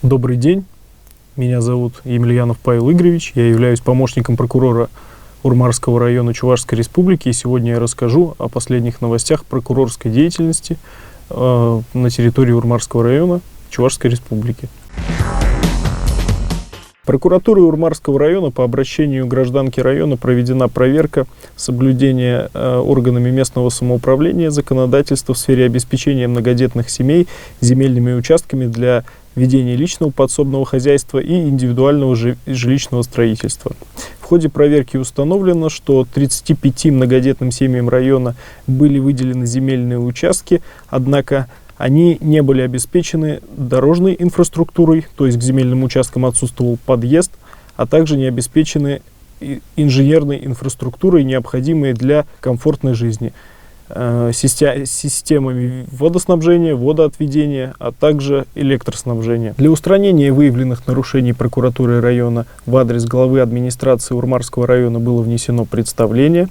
Добрый день, меня зовут Емельянов Павел Игоревич, я являюсь помощником прокурора Урмарского района Чувашской Республики, и сегодня я расскажу о последних новостях прокурорской деятельности на территории Урмарского района Чувашской Республики. Прокуратурой Урмарского района по обращению гражданки района проведена проверка соблюдения органами местного самоуправления законодательства в сфере обеспечения многодетных семей земельными участками для ведения личного подсобного хозяйства и индивидуального жилищного строительства. В ходе проверки установлено, что 35 многодетным семьям района были выделены земельные участки, однако они не были обеспечены дорожной инфраструктурой, то есть к земельным участкам отсутствовал подъезд, а также не обеспечены инженерной инфраструктурой, необходимой для комфортной жизни, системами водоснабжения, водоотведения, а также электроснабжения. Для устранения выявленных нарушений прокуратуры района в адрес главы администрации Урмарского района было внесено представление.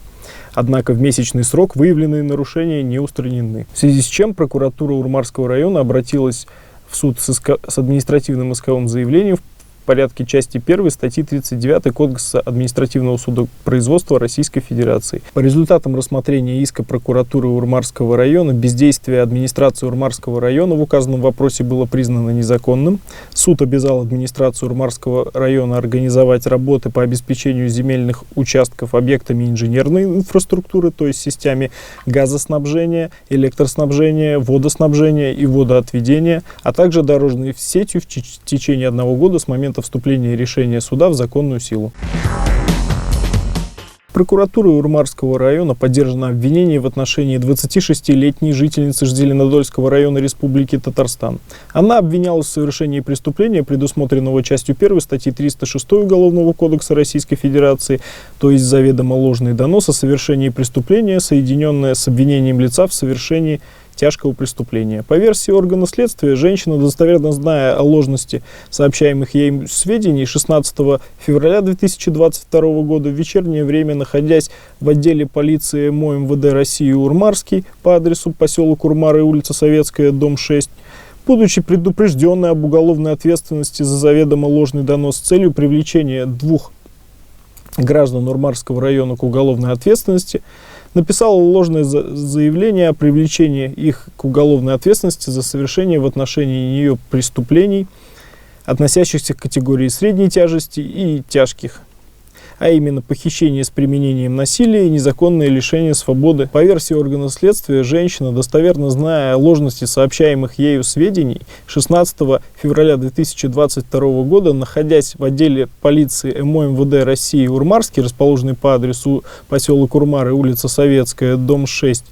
Однако в месячный срок выявленные нарушения не устранены. В связи с чем прокуратура Урмарского района обратилась в суд с административным исковым заявлением в порядке части 1 статьи 39 Кодекса административного судопроизводства Российской Федерации. По результатам рассмотрения иска прокуратуры Урмарского района бездействие администрации Урмарского района в указанном вопросе было признано незаконным. Суд обязал администрацию Урмарского района организовать работы по обеспечению земельных участков объектами инженерной инфраструктуры, то есть системами газоснабжения, электроснабжения, водоснабжения и водоотведения, а также дорожной сетью в течение 1 года с момента вступления решения суда в законную силу. Прокуратурой Урмарского района поддержано обвинение в отношении 26-летней жительницы Зеленодольского района Республики Татарстан. Она обвинялась в совершении преступления, предусмотренного частью 1 статьи 306 Уголовного кодекса Российской Федерации, то есть заведомо ложный донос о совершении преступления, соединенное с обвинением лица в совершении тяжкого преступления. По версии органа следствия, женщина, достоверно зная о ложности сообщаемых ей сведений, 16 февраля 2022 года в вечернее время, находясь в отделе полиции МВД России Урмарский по адресу поселок Урмары, улица Советская, дом 6, будучи предупрежденной об уголовной ответственности за заведомо ложный донос с целью привлечения 2 граждан Урмарского района к уголовной ответственности, написала ложное заявление о привлечении их к уголовной ответственности за совершение в отношении нее преступлений, относящихся к категории средней тяжести и тяжких, а именно похищение с применением насилия и незаконное лишение свободы. По версии органа следствия, женщина, достоверно зная о ложности сообщаемых ею сведений, 16 февраля 2022 года, находясь в отделе полиции МВД России Урмарский, расположенный по адресу поселок Урмары, улица Советская, дом 6,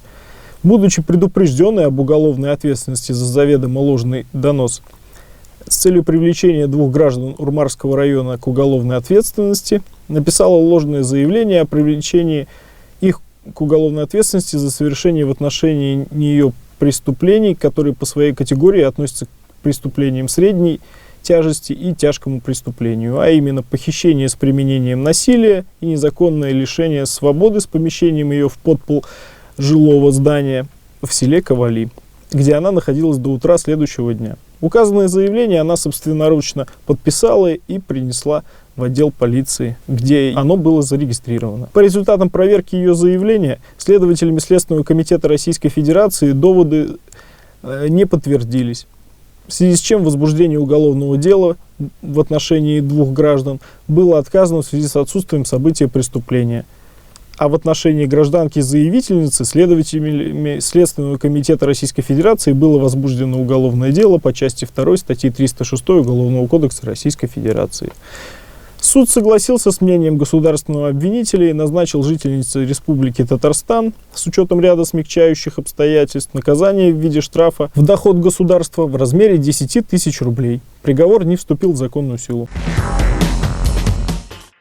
будучи предупрежденной об уголовной ответственности за заведомо ложный донос, с целью привлечения 2 граждан Урмарского района к уголовной ответственности, написала ложное заявление о привлечении их к уголовной ответственности за совершение в отношении нее преступлений, которые по своей категории относятся к преступлениям средней тяжести и тяжкому преступлению, а именно похищение с применением насилия и незаконное лишение свободы с помещением ее в подпол жилого здания в селе Ковали, где она находилась до утра следующего дня. Указанное заявление она собственноручно подписала и принесла в отдел полиции, где оно было зарегистрировано. По результатам проверки ее заявления следователями Следственного комитета Российской Федерации доводы не подтвердились, в связи с чем возбуждение уголовного дела в отношении 2 граждан было отказано в связи с отсутствием события преступления. А в отношении гражданки-заявительницы следователями Следственного комитета Российской Федерации было возбуждено уголовное дело по части 2 статьи 306 Уголовного кодекса Российской Федерации. Суд согласился с мнением государственного обвинителя и назначил жительнице Республики Татарстан с учетом ряда смягчающих обстоятельств наказание в виде штрафа в доход государства в размере 10 тысяч рублей. Приговор не вступил в законную силу.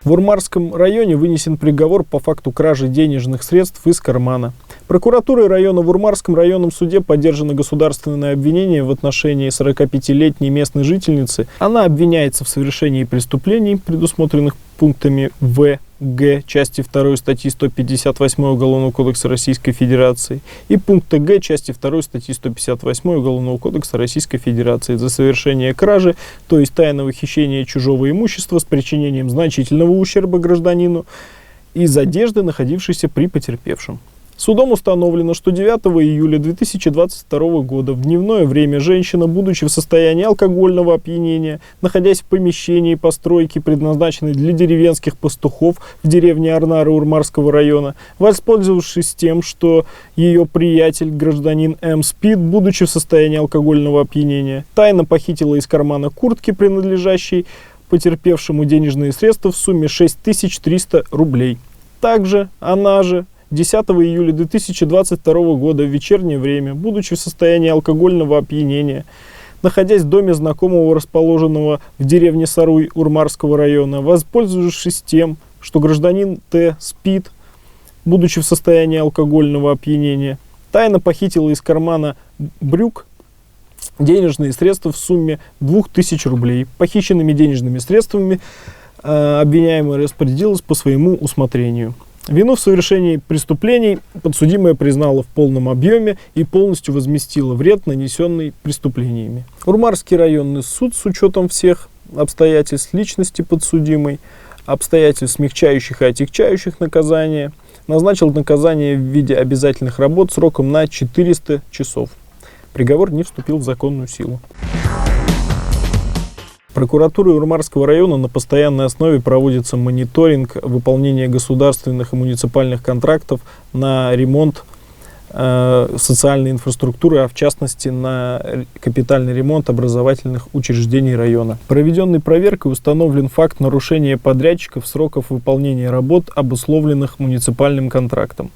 В Урмарском районе вынесен приговор по факту кражи денежных средств из кармана. Прокуратурой района в Урмарском районном суде поддержано государственное обвинение в отношении 45-летней местной жительницы. Она обвиняется в совершении преступлений, предусмотренных пунктами В, Г части 2 статьи 158 Уголовного кодекса Российской Федерации и пункта Г части 2 статьи 158 Уголовного кодекса Российской Федерации за совершение кражи, то есть тайного хищения чужого имущества с причинением значительного ущерба гражданину из одежды, находившейся при потерпевшем. Судом установлено, что 9 июля 2022 года в дневное время женщина, будучи в состоянии алкогольного опьянения, находясь в помещении постройки, предназначенной для деревенских пастухов в деревне Арнары Урмарского района, воспользовавшись тем, что ее приятель, гражданин М. спит, будучи в состоянии алкогольного опьянения, тайно похитила из кармана куртки, принадлежащей потерпевшему, денежные средства в сумме 6300 рублей. Также она же 10 июля 2022 года в вечернее время, будучи в состоянии алкогольного опьянения, находясь в доме знакомого, расположенного в деревне Саруй Урмарского района, воспользовавшись тем, что гражданин Т. спит, будучи в состоянии алкогольного опьянения, тайно похитила из кармана брюк денежные средства в сумме 2000 рублей. Похищенными денежными средствами обвиняемая распорядилась по своему усмотрению. Вину в совершении преступлений подсудимая признала в полном объеме и полностью возместила вред, нанесенный преступлениями. Урмарский районный суд с учетом всех обстоятельств личности подсудимой, обстоятельств смягчающих и отягчающих наказания, назначил наказание в виде обязательных работ сроком на 400 часов. Приговор не вступил в законную силу. Прокуратурой Урмарского района на постоянной основе проводится мониторинг выполнения государственных и муниципальных контрактов на ремонт социальной инфраструктуры, а в частности на капитальный ремонт образовательных учреждений района. Проведенной проверкой установлен факт нарушения подрядчиков сроков выполнения работ, обусловленных муниципальным контрактом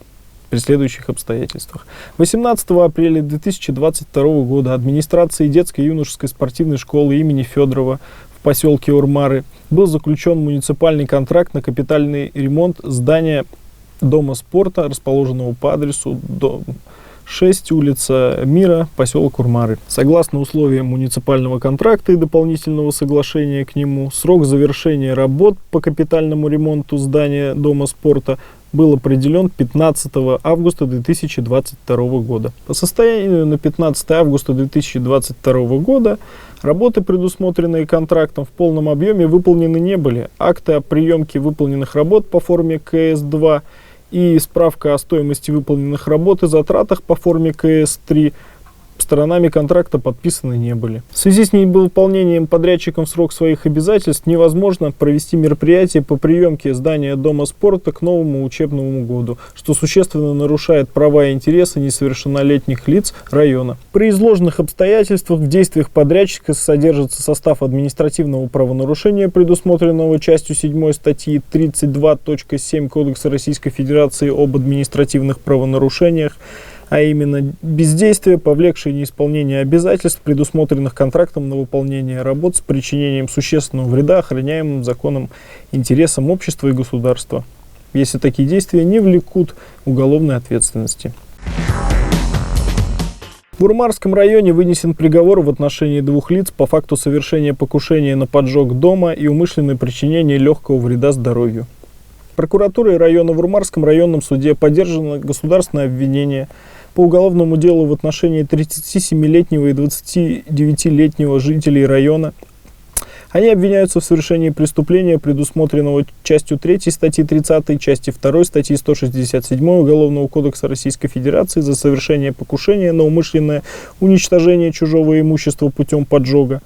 при следующих обстоятельствах. 18 апреля 2022 года администрацией детской и юношеской спортивной школы имени Федорова в поселке Урмары был заключен муниципальный контракт на капитальный ремонт здания Дома спорта, расположенного по адресу дом 6, улица Мира, поселок Урмары. Согласно условиям муниципального контракта и дополнительного соглашения к нему, срок завершения работ по капитальному ремонту здания Дома спорта был определен 15 августа 2022 года. По состоянию на 15 августа 2022 года работы, предусмотренные контрактом, в полном объеме выполнены не были. Акты о приемке выполненных работ по форме КС-2 и справка о стоимости выполненных работ и затратах по форме КС-3 сторонами контракта подписаны не были. В связи с невыполнением подрядчиком в срок своих обязательств невозможно провести мероприятие по приемке здания Дома спорта к новому учебному году, что существенно нарушает права и интересы несовершеннолетних лиц района. При изложенных обстоятельствах в действиях подрядчика содержится состав административного правонарушения, предусмотренного частью 7 статьи 32.7 Кодекса Российской Федерации об административных правонарушениях, а именно бездействие, повлекшее неисполнение обязательств, предусмотренных контрактом на выполнение работ с причинением существенного вреда охраняемым законом интересам общества и государства, если такие действия не влекут уголовной ответственности. В Урмарском районе вынесен приговор в отношении 2 лиц по факту совершения покушения на поджог дома и умышленное причинение легкого вреда здоровью. Прокуратурой района в Урмарском районном суде поддержано государственное обвинение по уголовному делу в отношении 37-летнего и 29-летнего жителей района. Они обвиняются в совершении преступления, предусмотренного частью 3 статьи 30, части 2 статьи 167 Уголовного кодекса Российской Федерации за совершение покушения на умышленное уничтожение чужого имущества путем поджога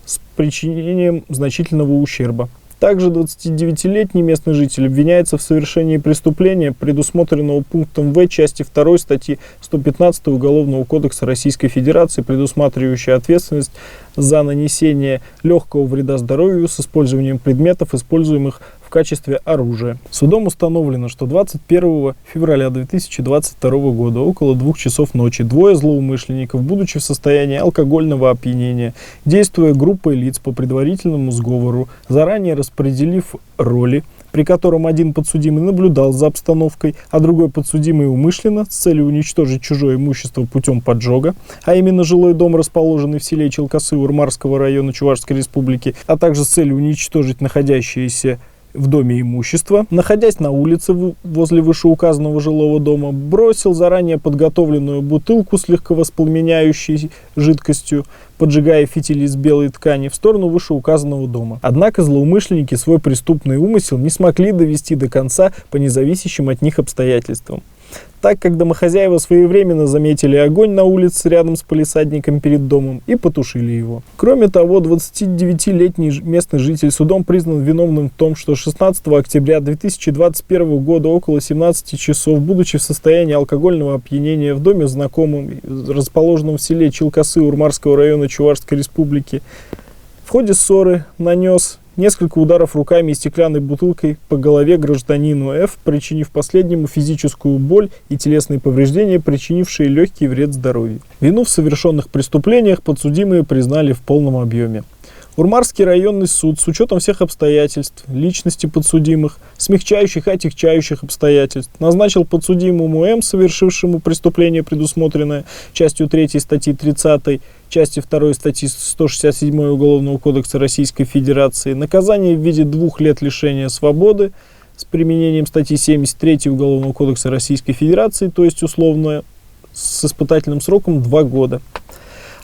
с причинением значительного ущерба. Также 29-летний местный житель обвиняется в совершении преступления, предусмотренного пунктом В части 2 статьи 115 Уголовного кодекса Российской Федерации, предусматривающей ответственность за нанесение легкого вреда здоровью с использованием предметов, используемых в качестве оружия. Судом установлено, что 21 февраля 2022 года около 2 часов ночи 2 злоумышленников, будучи в состоянии алкогольного опьянения, действуя группой лиц по предварительному сговору, заранее распределив роли, при котором один подсудимый наблюдал за обстановкой, а другой подсудимый умышленно с целью уничтожить чужое имущество путем поджога, а именно жилой дом, расположенный в селе Челкасы Урмарского района Чувашской Республики, а также с целью уничтожить находящиеся в доме имущество, находясь на улице возле вышеуказанного жилого дома, бросил заранее подготовленную бутылку с легковоспламеняющей жидкостью, поджигая фитиль из белой ткани, в сторону вышеуказанного дома. Однако злоумышленники свой преступный умысел не смогли довести до конца по независящим от них обстоятельствам. Так как домохозяева своевременно заметили огонь на улице рядом с палисадником перед домом и потушили его. Кроме того, 29-летний местный житель судом признан виновным в том, что 16 октября 2021 года около 17 часов, будучи в состоянии алкогольного опьянения в доме знакомым, расположенном в селе Челкасы Урмарского района Чувашской республики, в ходе ссоры нанес несколько ударов руками и стеклянной бутылкой по голове гражданину Ф, причинив последнему физическую боль и телесные повреждения, причинившие легкий вред здоровью. Вину в совершенных преступлениях подсудимые признали в полном объеме. Урмарский районный суд с учетом всех обстоятельств, личности подсудимых, смягчающих и отягчающих обстоятельств, назначил подсудимому М, совершившему преступление, предусмотренное частью 3 статьи 30, части 2 статьи 167 Уголовного кодекса Российской Федерации, наказание в виде 2 лет лишения свободы с применением статьи 73 Уголовного кодекса Российской Федерации, то есть условно с испытательным сроком 2 года.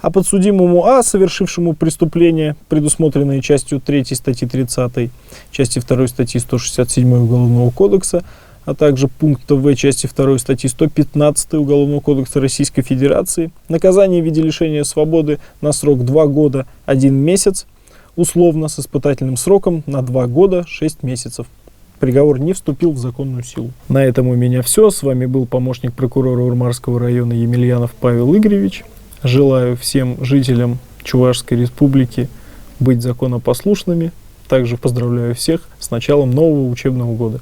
А подсудимому А, совершившему преступление, предусмотренное частью 3 статьи 30, части 2 статьи 167 Уголовного кодекса, а также пункта В части 2 статьи 115 Уголовного кодекса Российской Федерации, наказание в виде лишения свободы на срок 2 года 1 месяц, условно с испытательным сроком на 2 года 6 месяцев. Приговор не вступил в законную силу. На этом у меня все. С вами был помощник прокурора Урмарского района Емельянов Павел Игоревич. Желаю всем жителям Чувашской республики быть законопослушными. Также поздравляю всех с началом нового учебного года.